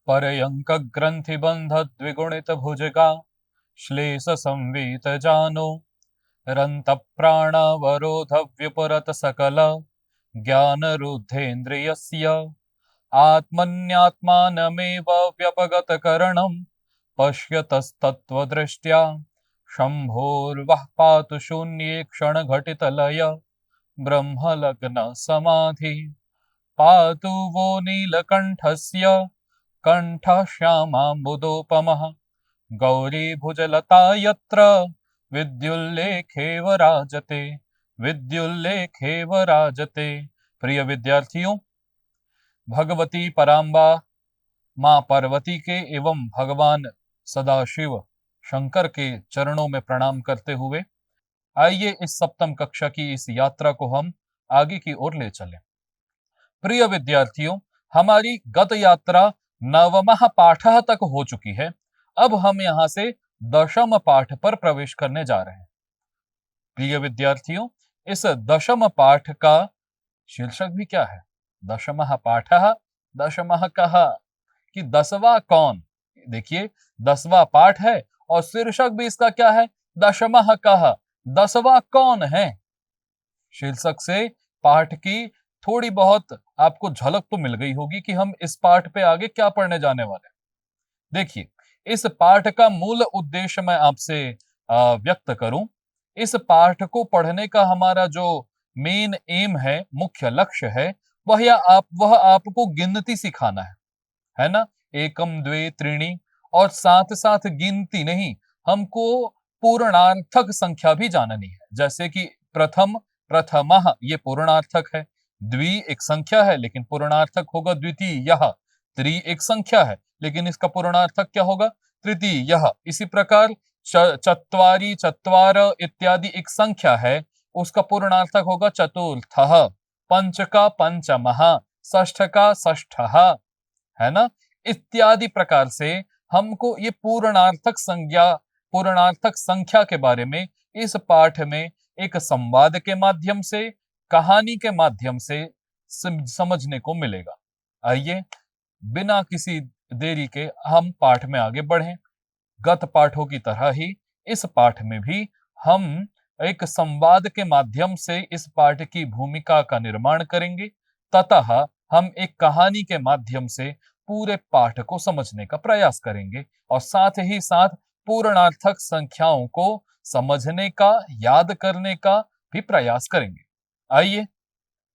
परयंक ग्रंथि बंध द्विगुणित भुजगा श्लेष संवीत जानो रंत प्राणावरोध व्युपरत सकल ज्ञान रुद्धेन्द्रियस्य आत्मन्यात्मानमेव व्यपगत करणं पश्यतस्तत्त्वदृष्ट्या शंभोर्वः पातु शून्ये क्षणघटितलय ब्रह्मलग्न समाधि पातु वो नीलकण्ठस्य कण्ठः श्यामाम्बुदोपमः गौरीभुजलता यत्र विद्युल्लेखेव राजते विद्युल्लेखेव राजते। प्रिय विद्यार्थियों, भगवती पराम्बा मां पार्वती के एवं भगवान सदाशिव शंकर के चरणों में प्रणाम करते हुए आइए इस सप्तम कक्षा की इस यात्रा को हम आगे की ओर ले चलें। प्रिय विद्यार्थियों, हमारी गत यात्रा नवमः पाठः तक हो चुकी है। अब हम यहां से दशम पाठ पर प्रवेश करने जा रहे हैं। प्रिय विद्यार्थियों, इस दशम पाठ का शीर्षक भी क्या है? दशमः पाठः दशमः कः, कि दसवां कौन। देखिए, 10वां पाठ है और शीर्षक भी इसका क्या है? दशमः कः, 10वां कौन है। शीर्षक से पाठ की थोड़ी बहुत आपको झलक तो मिल गई होगी कि हम इस पाठ पे आगे क्या पढ़ने जाने वाले हैं। देखिए, इस पाठ का मूल उद्देश्य मैं आपसे व्यक्त करूं। इस पाठ को पढ़ने का हमारा जो मेन एम है, मुख्य लक्ष्य है, वह आपको गिनती सिखाना है ना। एकम द्वे त्रीणी, और साथ साथ गिनती नहीं, हमको पूर्णार्थक संख्या भी जाननी है। जैसे कि प्रथम, प्रथमः, ये पूर्णार्थक है। द्वि एक संख्या है लेकिन पूर्णार्थक होगा द्वितीयः। त्रि एक संख्या है लेकिन इसका पूर्णार्थक क्या होगा? तृतीयः। इसी प्रकार चत्वारि, चत्वार इत्यादि एक संख्या है, उसका पूर्णार्थक होगा चतुर्थः। पंच का पंचमः, षष्ठ का षष्ठः, है ना। इत्यादि प्रकार से हमको ये पूर्णार्थक संख्या के बारे में इस पाठ में एक संवाद के माध्यम से, कहानी के माध्यम से समझने को मिलेगा। आइए बिना किसी देरी के हम पाठ में आगे बढ़ें। गत पाठों की तरह ही इस पाठ में भी हम एक संवाद के माध्यम से इस पाठ की भूमिका का निर्माण करेंगे, ततः हम एक कहानी के माध्यम से पूरे पाठ को समझने का प्रयास करेंगे और साथ ही साथ पूर्णार्थक संख्याओं को समझने का, याद करने का भी प्रयास करेंगे। आइए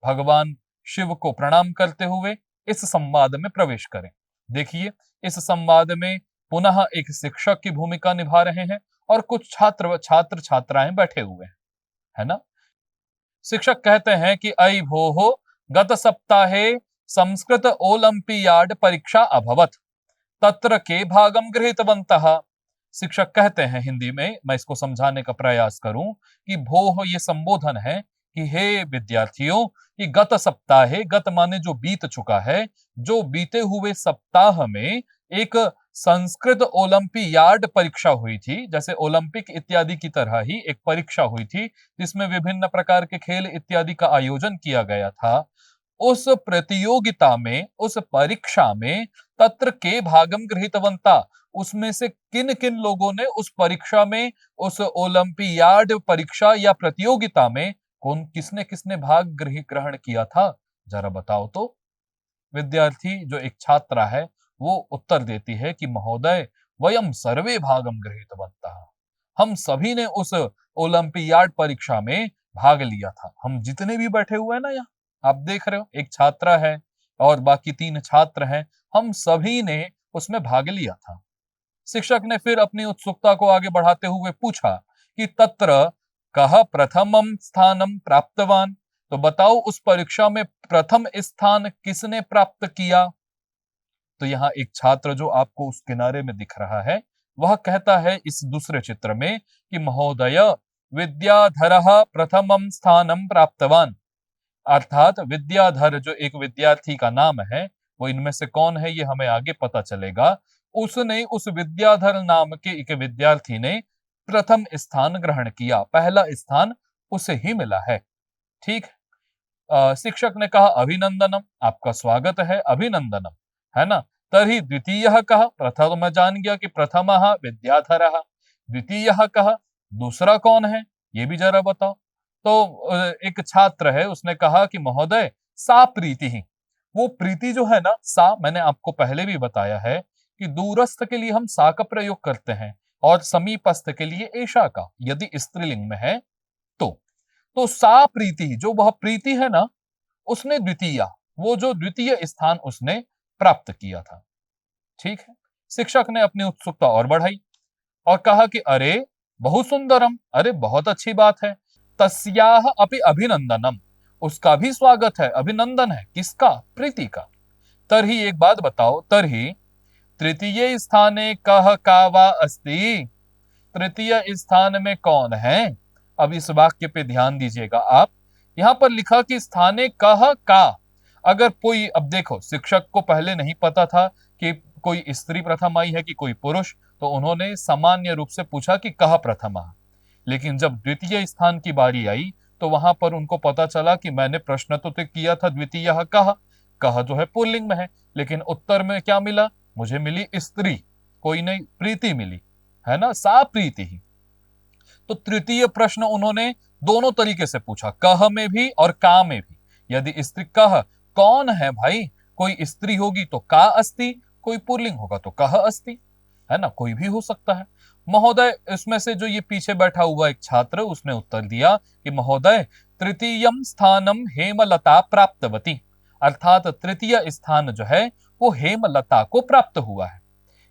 भगवान शिव को प्रणाम करते हुए इस संवाद में प्रवेश करें। देखिए, इस संवाद में पुनः एक शिक्षक की भूमिका निभा रहे हैं और कुछ छात्र छात्राएं बैठे हुए हैं, है ना। शिक्षक कहते हैं कि अयि भोः, गत सप्ताहे संस्कृत ओलंपियाड परीक्षा अभवत, तत्र के भागम गृहीतवन्तः। शिक्षक कहते हैं हिंदी में, मैं इसको समझाने का प्रयास करूं कि भोः ये संबोधन है कि हे विद्यार्थियों, कि गत सप्ताहे, गत माने जो बीत चुका है, जो बीते हुए सप्ताह में एक संस्कृत ओलंपियाड परीक्षा हुई थी। जैसे ओलंपिक इत्यादि की तरह ही एक परीक्षा हुई थी जिसमें विभिन्न प्रकार के खेल इत्यादि का आयोजन किया गया था। उस प्रतियोगिता में, उस परीक्षा में तत्र के भागम गृहीतवन्ता, उसमें से किन किन लोगों ने उस परीक्षा में, उस ओलंपियाड परीक्षा या प्रतियोगिता में किसने किसने भाग ग्रहण किया था, जरा बताओ तो। विद्यार्थी जो एक छात्रा है वो उत्तर देती है कि महोदय, वयम सर्वे भागम गृहीतवन्तः, हम सभी ने उस ओलंपियाड परीक्षा में भाग लिया था। हम जितने भी बैठे हुए हैं ना यहाँ, आप देख रहे हो, एक छात्रा है और बाकी 3 छात्र हैं, हम सभी ने उसमें भाग लिया था। शिक्षक ने फिर अपनी उत्सुकता को आगे बढ़ाते हुए पूछा कि तत्र कः प्रथमम स्थानम प्राप्तवान, तो बताओ उस परीक्षा में प्रथम स्थान किसने प्राप्त किया। तो यहाँ एक छात्र जो आपको उस किनारे में दिख रहा है, वह कहता है इस दूसरे चित्र में कि महोदय, विद्याधरः प्रथमम स्थानम प्राप्तवान। अर्थात विद्याधर जो एक विद्यार्थी का नाम है, वो इनमें से कौन है ये हमें आगे पता चलेगा। उसने, उस विद्याधर नाम के एक विद्यार्थी ने प्रथम स्थान ग्रहण किया, पहला स्थान उसे ही मिला है। ठीक। शिक्षक ने कहा अभिनंदनम, आपका स्वागत है, अभिनंदनम, है ना। तर्हि द्वितीयः कः? प्रथम मैं जान गया कि प्रथमः विद्याधरः। द्वितीयः कः? दूसरा कौन है? ये भी जरा बताओ। तो एक छात्र है, उसने कहा कि महोदय सा प्रीति ही। वो प्रीति जो है ना, सा मैंने आपको पहले भी बताया है कि दूरस्थ के लिए हम सा का प्रयोग करते हैं और समीपस्थ के लिए एषा का, यदि स्त्रीलिंग में है तो। तो सा प्रीति, जो वह प्रीति है ना, उसने द्वितीय, वो जो द्वितीय स्थान उसने प्राप्त किया था। ठीक है। शिक्षक ने अपनी उत्सुकता और बढ़ाई और कहा कि अरे बहु सुंदरम, अरे बहुत अच्छी बात है। तस्याह अपि अभिनंदनम, उसका भी स्वागत है, अभिनंदन है। किसका? प्रीति का। तरही एक बात बताओ, तरही तृतीय स्थाने कह का वा अस्ति? तृतीय स्थान में कौन है? अब इस वाक्य पे ध्यान दीजिएगा आप। यहां पर लिखा कि स्थाने कह का। अगर कोई, अब देखो शिक्षक को पहले नहीं पता था कि कोई स्त्री प्रथम आई है कि कोई पुरुष, तो उन्होंने सामान्य रूप से पूछा कि कह प्रथमा। लेकिन जब द्वितीय स्थान की बारी आई तो वहां पर उनको पता चला कि मैंने प्रश्न तो किया था द्वितीय कह जो है पुल्लिंग में है, लेकिन उत्तर में क्या मिला? मुझे मिली स्त्री, कोई नहीं, प्रीति मिली, है ना, सा प्रीति ही। तो तृतीय प्रश्न उन्होंने दोनों तरीके से पूछा, कह में भी और का में भी। यदि स्त्री कह, कौन है भाई? कोई स्त्री होगी तो का अस्ति, कोई पुल्लिंग होगा तो कह अस्ति, है ना, कोई भी हो सकता है। महोदय, इसमें से जो ये पीछे बैठा हुआ एक छात्र, उसने उत्तर दिया कि महोदय तृतीयम स्थानम हेमलता प्राप्तवती, अर्थात तृतीय स्थान जो है वो हेमलता को प्राप्त हुआ है।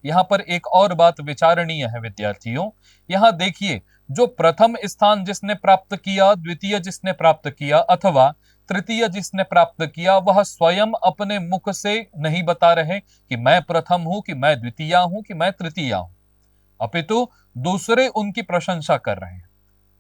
यहाँ पर एक और बात विचारणीय है विद्यार्थियों। यहाँ देखिए, जो प्रथम स्थान जिसने प्राप्त किया, द्वितीय जिसने प्राप्त किया अथवा तृतीय जिसने प्राप्त किया, वह स्वयं अपने मुख से नहीं बता रहे कि मैं प्रथम हूं, कि मैं द्वितीय हूं, कि मैं तृतीय हूं, अपितु दूसरे उनकी प्रशंसा कर रहे हैं।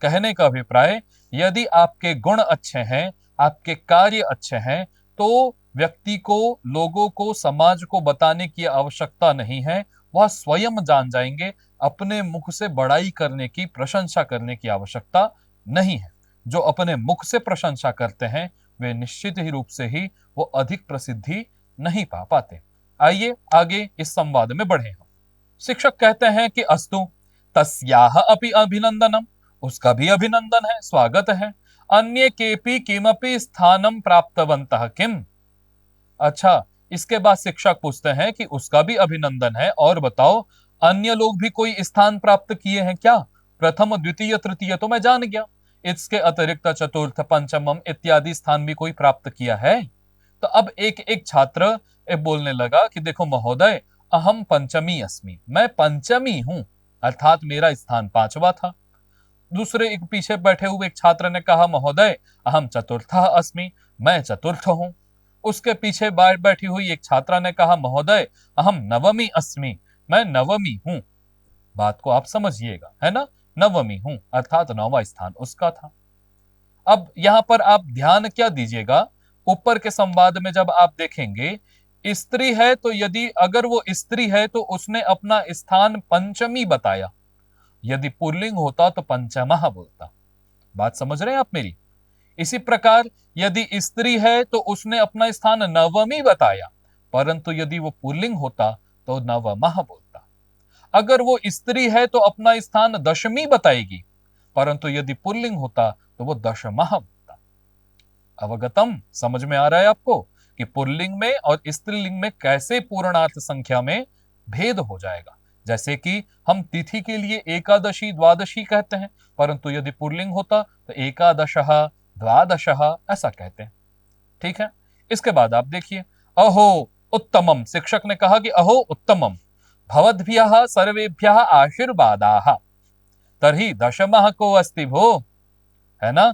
कहने का अभिप्राय, यदि आपके गुण अच्छे हैं, आपके कार्य अच्छे हैं, तो व्यक्ति को, लोगों को, समाज को बताने की आवश्यकता नहीं है, वह स्वयं जान जाएंगे। अपने मुख से बड़ाई करने की, प्रशंसा करने की आवश्यकता नहीं है। जो अपने मुख से प्रशंसा करते हैं वे निश्चित ही रूप से ही वो अधिक प्रसिद्धि नहीं पा पाते। आइए आगे इस संवाद में बढ़े हम। शिक्षक कहते हैं कि अस्तु तस्याह अपि अभिनंदनम, उसका भी अभिनंदन है, स्वागत है। अन्य केपि किमपि स्थानम प्राप्तवन्तः किम? अच्छा, इसके बाद शिक्षक पूछते हैं कि उसका भी अभिनंदन है, और बताओ अन्य लोग भी कोई स्थान प्राप्त किए हैं क्या? प्रथम, द्वितीय, तृतीय तो मैं जान गया, इसके अतिरिक्त चतुर्थ, पंचमम इत्यादि स्थान भी कोई प्राप्त किया है? तो अब एक एक छात्र बोलने लगा कि देखो महोदय, अहम पंचमी अस्मि, मैं पंचमी हूं, अर्थात मेरा स्थान पांचवा था। दूसरे एक पीछे बैठे हुए एक छात्र ने कहा महोदय अहम चतुर्थः अस्मि, मैं चतुर्थ हूं। उसके पीछे बैठी हुई एक छात्रा ने कहा महोदय अहम नवमी अस्मि, मैं नवमी हूं। बात को आप समझिएगा, है ना, नवमी हूं अर्थात नौवां स्थान उसका था। अब यहां पर आप ध्यान क्या दीजिएगा, ऊपर के संवाद में जब आप देखेंगे स्त्री है, तो यदि अगर वो स्त्री है तो उसने अपना स्थान पंचमी बताया, यदि पुल्लिंग होता तो पंचमः बोलता। बात समझ रहे हैं आप मेरी? इसी प्रकार यदि स्त्री है तो उसने अपना स्थान नवमी बताया, परंतु यदि वो पुल्लिंग होता तो नवमः बोलता। अगर वो स्त्री है तो अपना स्थान दशमी बताएगी, परंतु यदि पुल्लिंग होता तो वो दशमः बोलता। अवगतम? समझ में आ रहा है आपको कि पुल्लिंग में और स्त्रीलिंग में कैसे पूर्णार्थ संख्या में भेद हो जाएगा। जैसे कि हम तिथि के लिए एकादशी, द्वादशी कहते हैं, परंतु यदि पुल्लिंग होता तो एकादशः, द्वादशः ऐसा कहते हैं। ठीक है। इसके बाद आप देखिए, अहो उत्तमम, शिक्षक ने कहा कि अहो उत्तमम, भवद्भ्यः सर्वेभ्यः आशीर्वादाः, तर्हि दशमः को अस्ति भो, है ना।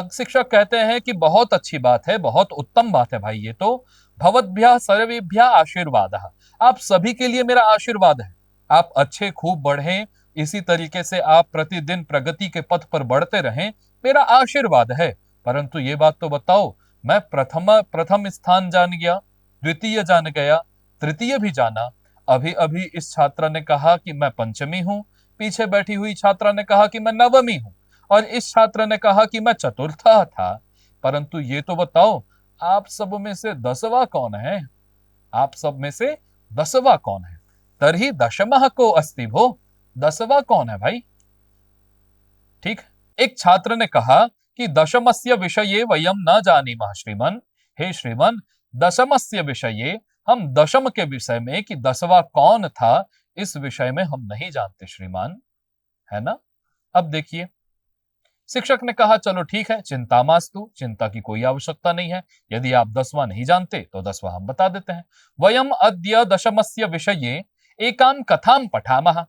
शिक्षक कहते हैं कि बहुत अच्छी बात है, बहुत उत्तम बात है भाई, ये तो भवद्भ्यः सर्वेभ्यः आशीर्वादः, आप सभी के लिए मेरा आशीर्वाद है। आप अच्छे खूब बढ़ें, इसी तरीके से आप प्रतिदिन प्रगति के पथ पर बढ़ते रहें, मेरा आशीर्वाद है। परंतु ये बात तो बताओ, मैं प्रथम स्थान जान गया, द्वितीय जान गया, तृतीय भी जाना, अभी अभी इस छात्रा ने कहा कि मैं पंचमी हूं, पीछे बैठी हुई छात्रा ने कहा कि मैं नवमी हूं, और इस छात्र ने कहा कि मैं चतुर्था था। परंतु ये तो बताओ, आप सब में से 10वां कौन है? आप सब में से दसवा कौन है? तर्हि दशमः को अस्ति भो, दसवा कौन है भाई? ठीक। एक छात्र ने कहा कि दशमस्य विषये वयम न जानीमः श्रीमन। हे श्रीमन, दशमस्य विषये, हम दशम के विषय में कि दसवा कौन था, इस विषय में हम नहीं जानते श्रीमान, है ना। अब देखिए, शिक्षक ने कहा चलो ठीक है, चिंता मास्तु, चिंता की कोई आवश्यकता नहीं है। यदि आप दसवां नहीं जानते तो दसवां हम बता देते हैं। वयम अद्य दशमस्य विषये एकां कथां पठामः।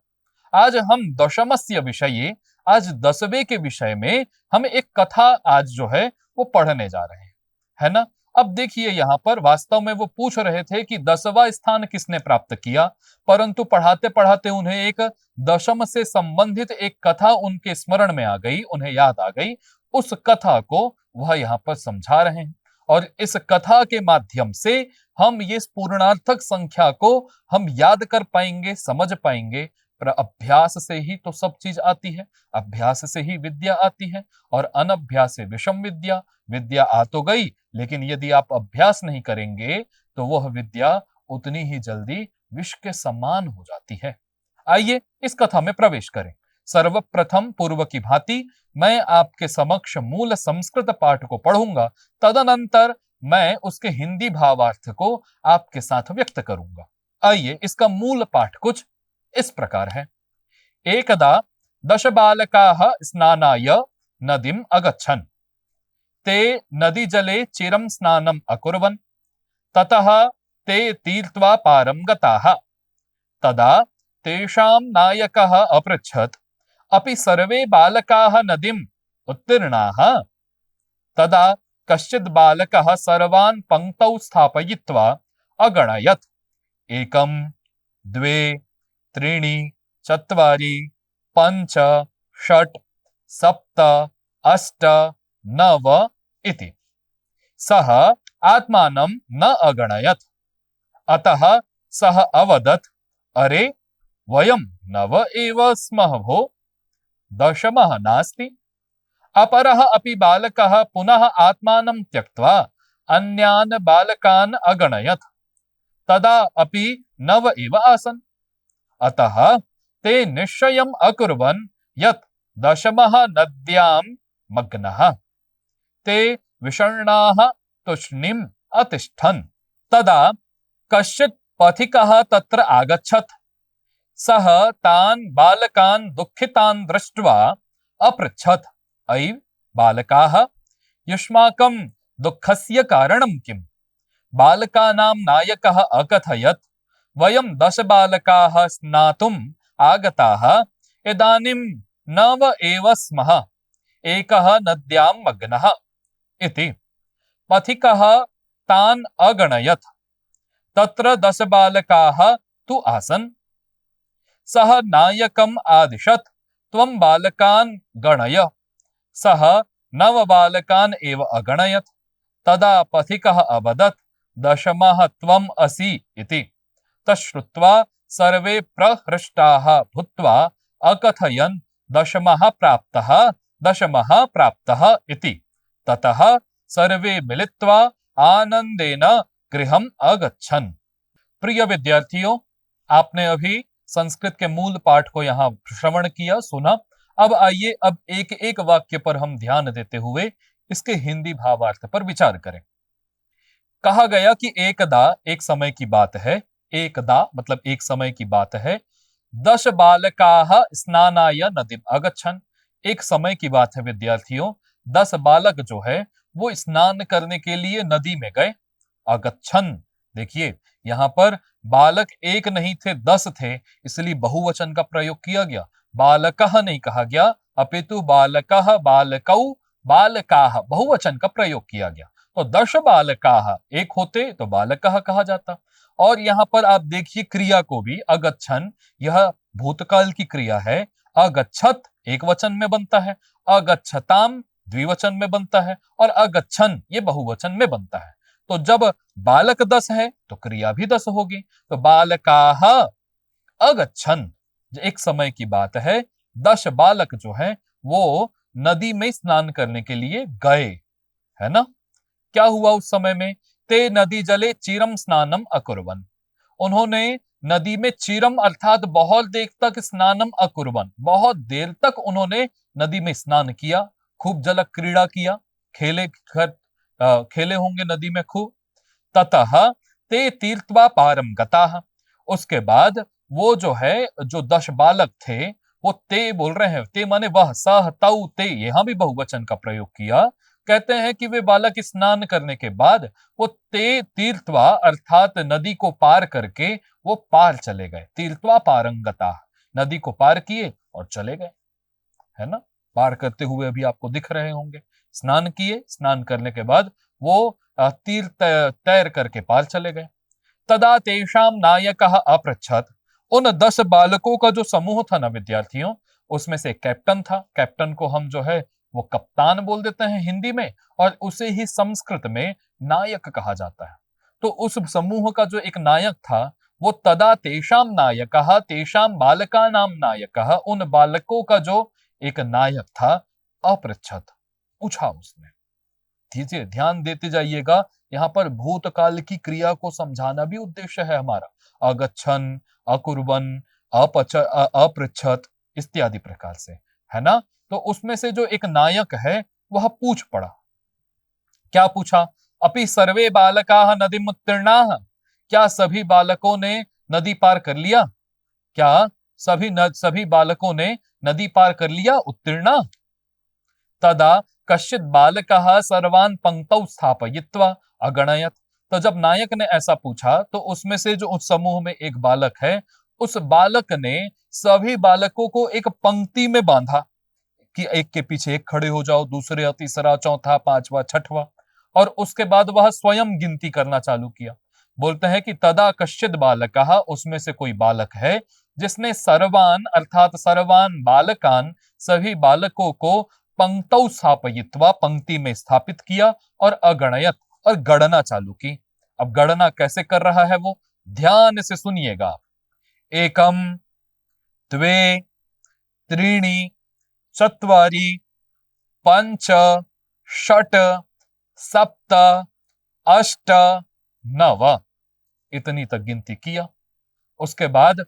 आज हम दशमस्य विषये, आज दसवें के विषय में हम एक कथा आज जो है वो पढ़ने जा रहे हैं, है ना। अब देखिए, यहाँ पर वास्तव में वो पूछ रहे थे कि दसवां स्थान किसने प्राप्त किया, परंतु पढ़ाते पढ़ाते उन्हें एक दशम से संबंधित एक कथा उनके स्मरण में आ गई, उन्हें याद आ गई। उस कथा को वह यहाँ पर समझा रहे हैं, और इस कथा के माध्यम से हम ये पूर्णार्थक संख्या को हम याद कर पाएंगे, समझ पाएंगे। पर अभ्यास से ही तो सब चीज आती है, अभ्यास से ही विद्या आती है, और अनभ्यास से विषम विद्या। विद्या आ तो गई, लेकिन यदि आप अभ्यास नहीं करेंगे तो वह विद्या उतनी ही जल्दी विष के समान हो जाती है। आइए इस कथा में प्रवेश करें। सर्वप्रथम पूर्व की भांति मैं आपके समक्ष मूल संस्कृत पाठ को पढ़ूंगा, तदनंतर मैं उसके हिंदी भावार्थ को आपके साथ व्यक्त करूंगा। आइए, इसका मूल पाठ कुछ इस प्रकार है। एकदा दश बालकाः स्नानाय नदीम् अगच्छन्। ते नदीजले चिरं स्नानम् अकुर्वन्। ततः ते तीर्त्वा पारं गताः। तदा तेषां नायकः अपृच्छत्, अपि सर्वे बालकाः नदीम् उत्तीर्णाः? तदा कश्चित् बालकः सर्वान् पङ्क्तौ स्थापयित्वा अगणयत्, एकं, द्वे, त्रीणि, चत्वारि, पञ्च, षट्, सप्त, अष्ट, नव इति। सः आत्मानं न अगणयत्। अतः सः अवदत्, अरे वयं नव एव स्मः भो, दशमः नास्ति। अपरः अपि बालकः पुनः आत्मानं त्यक्त्वा अन्यान् बालकान् अगणयत्। तदा अपि नव एव आसन्। अतः ते निश्चयम् अकुर्वन् यत् दशमः नद्यां मग्नः। ते विषण्णाः तूष्णीम् अतिष्ठन्। तदा कश्चित् पथिकः तत्र आगच्छत्। सः तान् बालकान् दुःखितान् दृष्ट्वा अपृच्छत्, अयि बालकाः, युष्माकं दुःखस्य कारणं किम्? बालकानां नायकः अकथयत्, वयं 10 बालकाः स्नातुम् आगताः, इदानीं 9 एव स्मः, एकः नद्यां मग्नः इति। पथिकः तान् अगणयत्। तत्र 10 बालकाः तु आसन्। सः नायकम् आदिशत्, त्वं बालकान् गणय। सः 9 बालकान् एव अगणयत्। तदा पथिकः अवदत्, दशमः त्वम् असि इति। तच्छ्रुत्वा सर्वे प्रहृष्टाः भूत्वा अकथयन्, दशमः प्राप्तः, दशमः प्राप्तः इति। ततः सर्वे मिलित्वा आनंदेन गृहम् अगच्छन्। प्रिय विद्यार्थियों, आपने अभी संस्कृत के मूल पाठ को यहाँ श्रवण किया, सुना। अब आइए, अब एक एक वाक्य पर हम ध्यान देते हुए इसके हिंदी भावार्थ पर विचार करें। कहा गया कि एकदा, एक समय की बात है, एकदा मतलब एक समय की बात है, 10 बालकाः स्नानाय नदीम् अगच्छन्। एक समय की बात है विद्यार्थियों, 10 बालक जो है वो स्नान करने के लिए नदी में गए। अगच्छन्, देखिए यहाँ पर बालक एक नहीं थे, 10 थे, इसलिए बहुवचन का प्रयोग किया गया। बालकः नहीं कहा गया, अपितु बालकः, बालकौ, बालकाः, बहुवचन का प्रयोग किया गया। तो 10 बालकाः एक होते तो बालकः कहा जाता। और यहाँ पर आप देखिए क्रिया को भी, अगच्छन्, यह भूतकाल की क्रिया है। अगच्छत् एक वचन में बनता है, अगच्छताम द्विवचन में बनता है, और अगच्छन् ये बहुवचन में बनता है। तो जब बालक 10 है तो क्रिया भी 10 होगी। तो बालकाः अगच्छन्, एक समय की बात है, 10 बालक जो है वो नदी में स्नान करने के लिए गए, है ना। क्या हुआ उस समय में? ते नदी जले चिरम स्नानम अकुर्वन्, उन्होंने नदी में चिरम अर्थात बहुत देर तक स्नानम अकुर्वन्, बहुत देर तक उन्होंने नदी में स्नान किया, खूब जल क्रीड़ा किया, खेले होंगे नदी में खूब। ततः ते तीर्थवा पारम गताः, उसके बाद वो जो है, जो 10 बालक थे, वो ते बोल रहे हैं, ते माने वह, सह तौ ते, यहां भी बहुवचन का प्रयोग किया। कहते हैं कि वे बालक स्नान करने के बाद वो ते तीर्थवा अर्थात नदी को पार करके वो पार चले गए। तीर्थवा पारंगता, नदी को पार किए और चले गए, है ना, पार करते हुए अभी आपको दिख रहे होंगे। स्नान किए, स्नान करने के बाद वो तीर तैर करके पार चले गए। तदा तेषाम नायकः अपृच्छत्, उन 10 बालकों का जो समूह था ना विद्यार्थियों, उसमें से कैप्टन था। कैप्टन को हम जो है वो कप्तान बोल देते हैं हिंदी में, और उसे ही संस्कृत में नायक कहा जाता है। तो उस समूह का जो एक नायक था, वो तदा तेषाम नायकः, तेषाम बालकानाम नायकः, उन बालकों का जो एक नायक था, अपृच्छत्, पूछा उसने। दीजिए, ध्यान देते जाइएगा, यहाँ पर भूतकाल की क्रिया को समझाना भी उद्देश्य है हमारा। अगच्छन्, अकुर्वन्, अपृच्छत् इत्यादि प्रकार से, है ना। तो उसमें से जो एक नायक है वह पूछ पड़ा। क्या पूछा? अपि सर्वे बालकाः नदीम उत्तीर्णाः, क्या सभी बालकों ने नदी पार कर लिया? क्या सभी बालकों ने नदी पार कर लिया, उत्तीर्णा? तदा कश्चित् बालकः सर्वान् पंक्तौ स्थापयित्वा अगणयत्, तो जब नायक ने ऐसा पूछा तो उसमें से जो उस समूह में एक बालक है, उस बालक ने सभी बालकों को एक पंक्ति में बांधा कि एक के पीछे एक खड़े हो जाओ, दूसरे, तीसरा, चौथा, पांचवा, छठवा, और उसके बाद वह स्वयं गिनती करना चालू किया। बोलते हैं कि तदा कश्चित् बालकः, उसमें से कोई बालक है जिसने सर्वान अर्थात सर्वान बालकान, सभी बालकों को पंक्तौ स्थापयित्वा, पंक्ति में स्थापित किया, और अगणयत, और गणना चालू की। अब गणना कैसे कर रहा है वो, ध्यान से सुनिएगा। एकम, द्वे, त्रीणि, चत्वारि, पंच, षट, सप्त, अष्ट, नव, इतनी तक गिनती किया। उसके बाद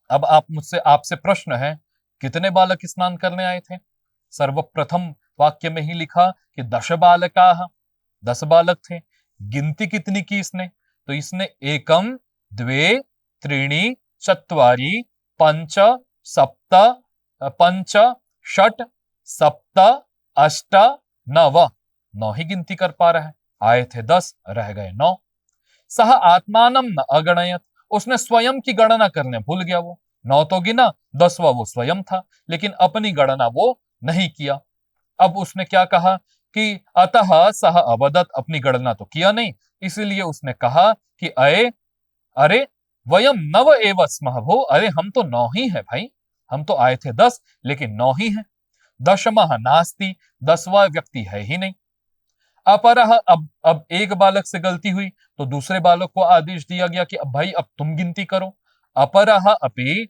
अब आपसे प्रश्न है, कितने बालक स्नान करने आए थे? सर्वप्रथम वाक्य में ही लिखा कि 10 बालकाः, 10 बालक थे। गिनती कितनी की इसने? तो इसने एकम, द्वे, त्रीणि, चत्वारि, पंच, सप्त, पंच, षट, सप्त, अष्ट, नव, 9 ही गिनती कर पा रहा है। आए थे 10, रह गए 9। सह आत्मानम न अगणयत, उसने स्वयं की गणना करने भूल गया। वो 9 तो गिना, 10वां वो स्वयं था, लेकिन अपनी गणना वो नहीं किया। अब उसने क्या कहा कि अतः सह अवदत, अपनी गणना तो किया नहीं, इसीलिए उसने कहा कि अरे वयम नव एव स्मः भो, अरे हम तो 9 ही है भाई, हम तो आए थे 10 लेकिन 9 ही है। दशमः नास्ति, 10वां व्यक्ति है ही नहीं। अपरः, अब एक बालक से गलती हुई तो दूसरे बालक को आदेश दिया गया कि अब भाई अब तुम गिनती करो। अपरः अपि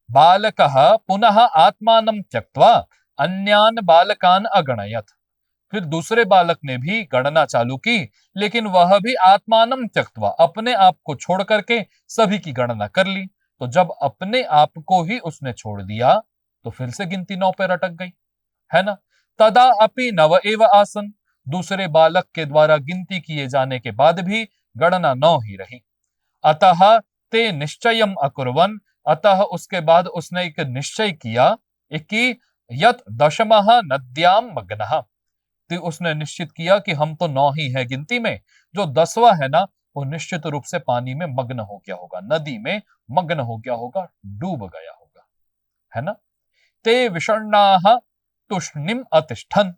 बालकः पुनः आत्मानं त्यक्त्वा अन्यान बालकान अगणयत, फिर दूसरे बालक ने भी गणना चालू की, लेकिन वह भी आत्मानं त्यक्त्वा, अपने आप को छोड़ करके सभी की गणना कर ली। तो जब अपने आप को ही उसने छोड़ दिया तो फिर से गिनती 9 पे अटक गई, है ना। तदा अपि नव एव आसन, दूसरे बालक के द्वारा गिनती किए जाने के बाद भी गणना 9 ही रही। अतः ते निश्चयम अकुर्वन्, अतः उसके बाद उसने एक निश्चय किया कि यत दशमः नद्याम मग्नः, तो उसने निश्चित किया कि हम तो 9 ही है गिनती में, जो 10वां है ना वो निश्चित रूप से पानी में मग्न हो गया होगा, नदी में मग्न हो गया होगा, डूब गया होगा, है ना। ते विषण्णाः तुष्णिम अतिष्ठन्,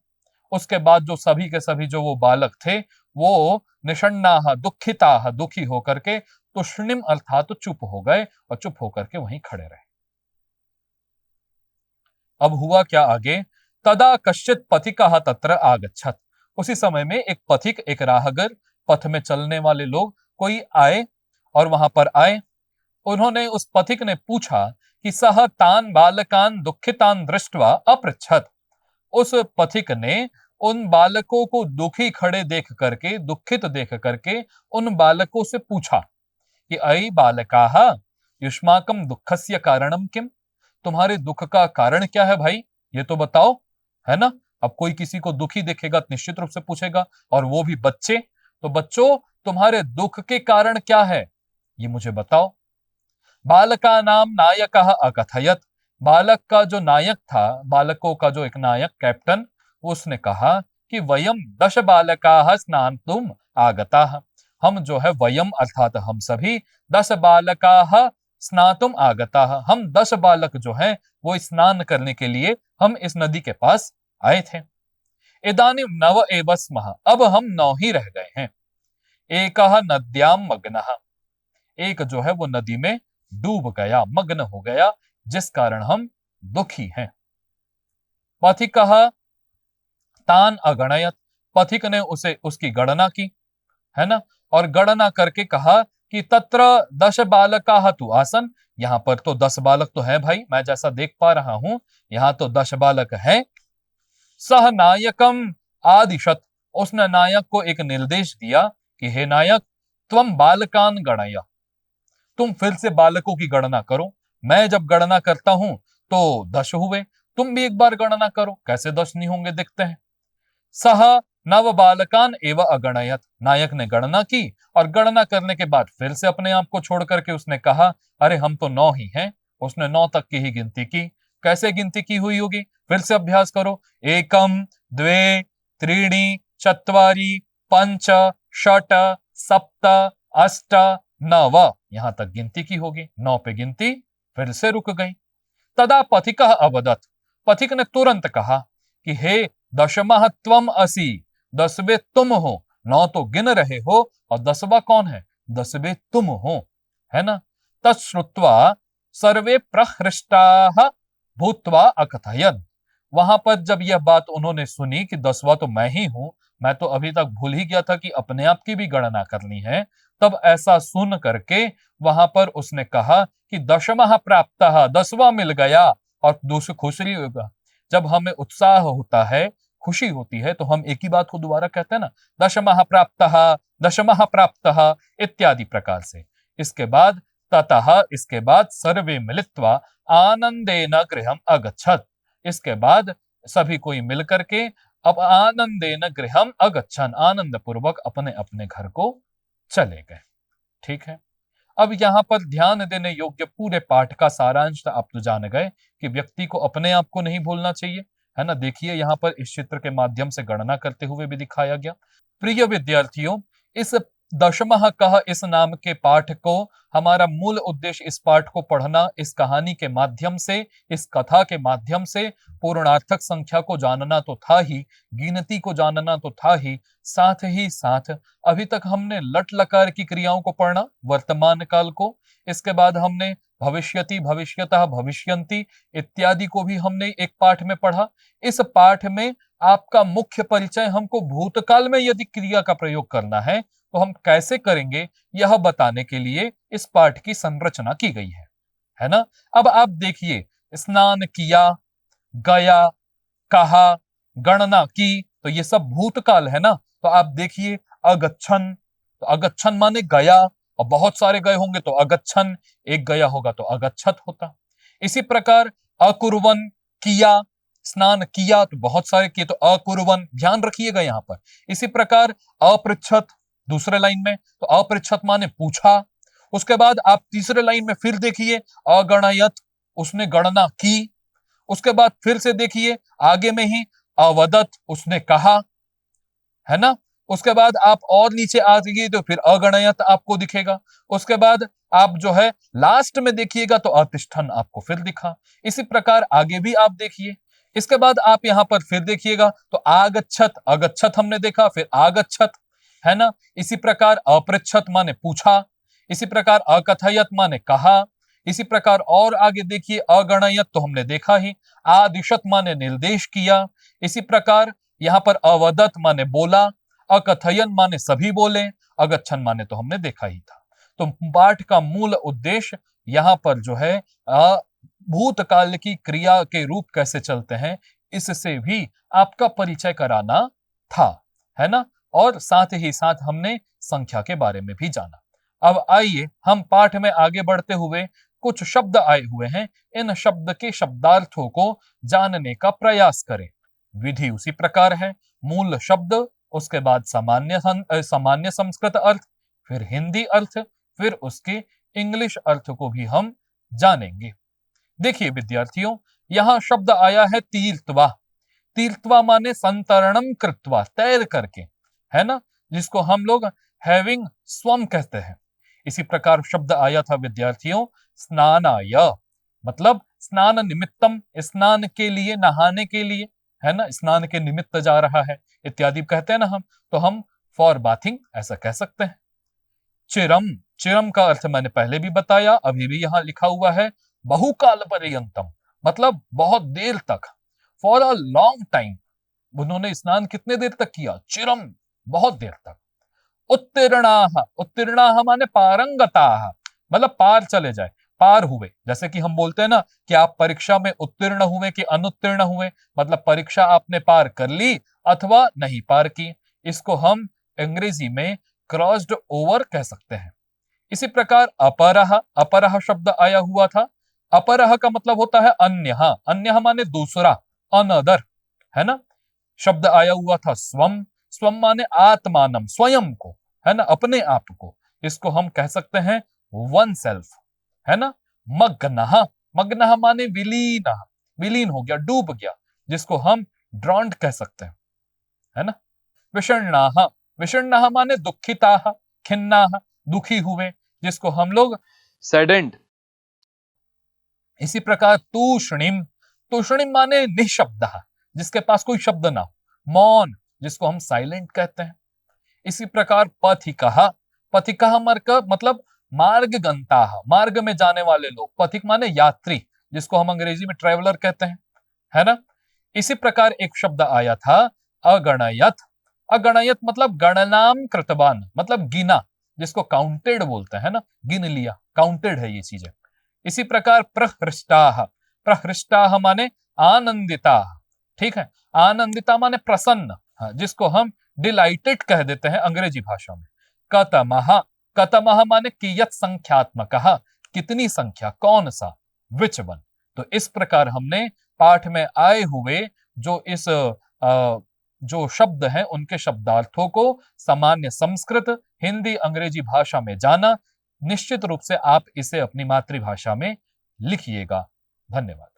उसके बाद जो सभी के सभी जो वो बालक थे वो निषण्णाः दुखिताः, दुखी होकर के, तुष्णिम अर्थात तो चुप हो गए, और चुप होकर के वहीं खड़े रहे। अब हुआ क्या आगे? तदा कश्चित् पथिकः तत्र आगच्छत्, उसी समय में एक पथिक, एक राहगर, पथ में चलने वाले लोग कोई आए और वहां पर आए। उन्होंने, उस पथिक ने पूछा कि सह तान बालकान दुखितान दृष्ट्वा अपृच्छत्, उस पथिक ने उन बालकों को दुखी खड़े देख करके, दुखित देख करके उन बालकों से पूछा कि अयि बालकाः युष्माकं दुःखस्य कारणम किम, तुम्हारे दुख का कारण क्या है भाई, ये तो बताओ, है ना। अब कोई किसी को दुखी देखेगा तो निश्चित रूप से पूछेगा, और वो भी बच्चे, तो बच्चों तुम्हारे दुख के कारण क्या है, ये मुझे बताओ। बालका नाम नायकः अकथयत, बालक का जो नायक था, बालकों का जो एक नायक कैप्टन, उसने कहा कि वयम 10 बालकाः स्नातुम आगताः, हम जो है वयम अर्थात हम सभी 10 बालकाः स्नातुम आगताः, हम 10 बालक जो है वो स्नान करने के लिए हम इस नदी के पास आए थे। इदानीं नव एव स्मः, अब हम 9 ही रह गए हैं। एकः नद्यां मग्नः, एक जो है वो नदी में डूब गया, मग्न हो गया, जिस कारण हम दुखी हैं। पथिकः तान अगणयत, पथिक ने उसे उसकी गणना की, है ना, और गणना करके कहा कि तत्र 10 बालकाः तु आसन, यहां पर तो 10 बालक तो है भाई, मैं जैसा देख पा रहा हूं यहां तो 10 बालक हैं। सह नायकम आदिशत, उसने नायक को एक निर्देश दिया कि हे नायक, त्वम बालकान गणय, तुम फिर से बालकों की गणना करो, मैं जब गणना करता हूं तो 10 हुए, तुम भी एक बार गणना करो, कैसे 10 नहीं होंगे, देखते हैं। सह नव बालकान एवं अगणयत, नायक ने गणना की, और गणना करने के बाद फिर से अपने आप को छोड़ करके उसने कहा अरे हम तो 9 ही हैं, उसने 9 तक की ही गिनती की। कैसे गिनती की हुई होगी, फिर से अभ्यास करो। एकम द्वे त्रीणि चत्वारि पंच षट सप्त अष्ट नव, यहां तक गिनती की होगी, 9 पे गिनती फिर से रुक गई। तदा पथिकः अवदत्, पथिक ने तुरंत कहा कि हे दशमः त्वम असि, 10वें तुम हो, 9 तो गिन रहे हो और 10वां कौन है, 10वें तुम हो, है ना। तच्छ्रुत्वा सर्वे प्रहृष्टाः भूत्वा अकथयन्, वहां पर जब यह बात उन्होंने सुनी कि 10वां तो मैं ही हूं, मैं तो अभी तक भूल ही गया था कि अपने आप की भी गणना करनी है, तब ऐसा सुन करके वहां पर उसने कहा कि दशमः प्राप्तः, 10वां मिल गया। और दूसरी खुशी होगा, जब हमें उत्साह होता है, खुशी होती है, तो हम एक ही बात को दोबारा कहते हैं ना, दशमः प्राप्तः, दशमः प्राप्तः इत्यादि प्रकार से। इसके बाद ततः, इसके बाद सर्वे मिलित्वा आनंदेन गृहम अगच्छत, इसके बाद सभी कोई मिलकर के अब आनंदेन गृहम अगच्छन, आनंद पूर्वक अपने अपने घर को चले गए। ठीक है, अब यहाँ पर ध्यान देने योग्य पूरे पाठ का सारांश आप तो जान गए कि व्यक्ति को अपने आप को नहीं भूलना चाहिए, है ना। देखिए यहाँ पर इस चित्र के माध्यम से गणना करते हुए भी दिखाया गया। प्रिय विद्यार्थियों, इस दशमः कह इस नाम के पाठ को, हमारा मूल उद्देश्य इस पाठ को पढ़ना, इस कहानी के माध्यम से, इस कथा के माध्यम से पूर्णार्थक संख्या को जानना तो था ही, गिनती को जानना तो था ही, साथ ही साथ अभी तक हमने लट लकार की क्रियाओं को पढ़ना, वर्तमान काल को, इसके बाद हमने भविष्यति, भविष्यतः, भविष्यन्ति इत्यादि को भी हमने एक पाठ में पढ़ा। इस पाठ में आपका मुख्य परिचय हमको भूतकाल में यदि क्रिया का प्रयोग करना है तो हम कैसे करेंगे, यह बताने के लिए इस पाठ की संरचना की गई है ना। अब आप देखिए, स्नान किया, गया, कहा, गणना की, तो ये सब भूतकाल है ना। तो आप देखिए अगच्छन, तो अगच्छन माने गया, और बहुत सारे गए होंगे तो अगच्छन, एक गया होगा तो अगच्छत होता। इसी प्रकार अकुर्वन, किया, स्नान किया तो बहुत सारे किए तो अकुर्वन, ध्यान रखिएगा यहाँ पर। इसी प्रकार अपृच्छत, दूसरे लाइन में तो अपृच्छत माने पूछा। उसके बाद आप तीसरे लाइन में फिर देखिए अगणयत, उसने गणना की। उसके बाद फिर से देखिए आगे में ही अवदत, उसने कहा, है ना। उसके बाद आप और नीचे आ जाइए तो फिर अगणयत आपको दिखेगा। उसके बाद आप जो है लास्ट में देखिएगा तो अतिष्ठन आपको फिर दिखा। इसी प्रकार आगे भी आप देखिए। इसके बाद आप यहां पर फिर देखिएगा तो आगच्छत, अगच्छत हमने देखा, फिर आगच्छत, है ना। इसी प्रकार अपृच्छत माने पूछा, इसी प्रकार अकथयत माने कहा, इसी प्रकार और आगे देखिए अगणयत तो हमने देखा ही, आदिशत माने निर्देश किया। इसी प्रकार यहाँ पर अवदत माने बोला, अकथयन माने सभी बोले, अगच्छन माने तो हमने देखा ही था। तो पाठ का मूल उद्देश्य यहाँ पर जो है भूतकाल की क्रिया के रूप कैसे चलते हैं, इससे भी आपका परिचय कराना था, है ना। और साथ ही साथ हमने संख्या के बारे में भी जाना। अब आइए हम पाठ में आगे बढ़ते हुए कुछ शब्द आए हुए हैं, इन शब्द के शब्दार्थों को जानने का प्रयास करें। विधि उसी प्रकार है, मूल शब्द, उसके बाद सामान्य संस्कृत अर्थ, फिर हिंदी अर्थ, फिर उसके इंग्लिश अर्थ को भी हम जानेंगे। देखिए विद्यार्थियों, यहाँ शब्द आया है तीर्थवा। तीर्थवा माने संतरणम कृत्वा, तैर करके, है ना, जिसको हम लोग हैविंग स्वम कहते हैं। इसी प्रकार शब्द आया था विद्यार्थियों स्नानाय, मतलब स्नान निमित्तम, स्नान के लिए, नहाने के लिए, है ना, स्नान के निमित्त जा रहा है इत्यादि कहते हैं ना हम, तो हम फॉर बाथिंग ऐसा कह सकते हैं। चिरम, चिरम का अर्थ मैंने पहले भी बताया, अभी भी यहां लिखा हुआ है, बहुकाल पर्यंतम, मतलब बहुत देर तक, फॉर अ लॉन्ग टाइम। उन्होंने स्नान कितने देर तक किया? चिरम, बहुत देर तक। उत्तीर्णाः, उत्तीर्णाः माने पारंगताः, मतलब पार चले जाए, पार हुए। जैसे कि हम बोलते हैं ना कि आप परीक्षा में उत्तीर्ण हुए कि अनुत्तीर्ण हुए, मतलब परीक्षा आपने पार कर ली अथवा नहीं पार की। इसको हम अंग्रेजी में क्रॉस्ड ओवर कह सकते हैं। इसी प्रकार अपरः, अपरः शब्द आया हुआ था। अपरः का मतलब होता है अन्यः, अन्यः माने दूसरा, अनदर, है ना। शब्द आया हुआ था स्वम, स्वम माने आत्मानम, स्वयं को, है ना, अपने आप को। इसको हम कह सकते हैं वन सेल्फ, है ना। मग्नः, मग्नः माने विलीनः, विलीन हो गया, डूब गया, जिसको हम ड्रॉन्ड कह सकते हैं, है ना। विषण्णाः, विषण्णाः माने दुखिताः, खिन्नाः, दुखी हुए, जिसको हम लोग सैडेंड। इसी प्रकार तूष्णिम, तूष्णिम माने निशब्द, जिसके पास कोई शब्द ना हो, मौन, जिसको हम साइलेंट कहते हैं। इसी प्रकार पथिकः, पथिकः मतलब मार्ग गंता, मार्ग में जाने वाले लोग, पथिक माने यात्री, जिसको हम अंग्रेजी में ट्रेवलर कहते हैं, है ना। इसी प्रकार एक शब्द आया था अगणयत, अगणयत मतलब गणनाम कृतवान, मतलब गिना, जिसको काउंटेड बोलते हैं ना, गिन लिया, काउंटेड है ये चीजें। इसी प्रकार प्रहृष्टाः, प्रहृष्टाः माने आनंदिता, ठीक है, आनंदिता माने प्रसन्न, हाँ, जिसको हम डिलाइटेड कह देते हैं अंग्रेजी भाषा में। कतमः, कतमः माने कियत संख्यात्मकः, कितनी संख्या, कौन सा, विच वन। तो इस प्रकार हमने पाठ में आए हुए जो शब्द हैं उनके शब्दार्थों को सामान्य संस्कृत, हिंदी, अंग्रेजी भाषा में जाना। निश्चित रूप से आप इसे अपनी मातृभाषा में लिखिएगा। धन्यवाद।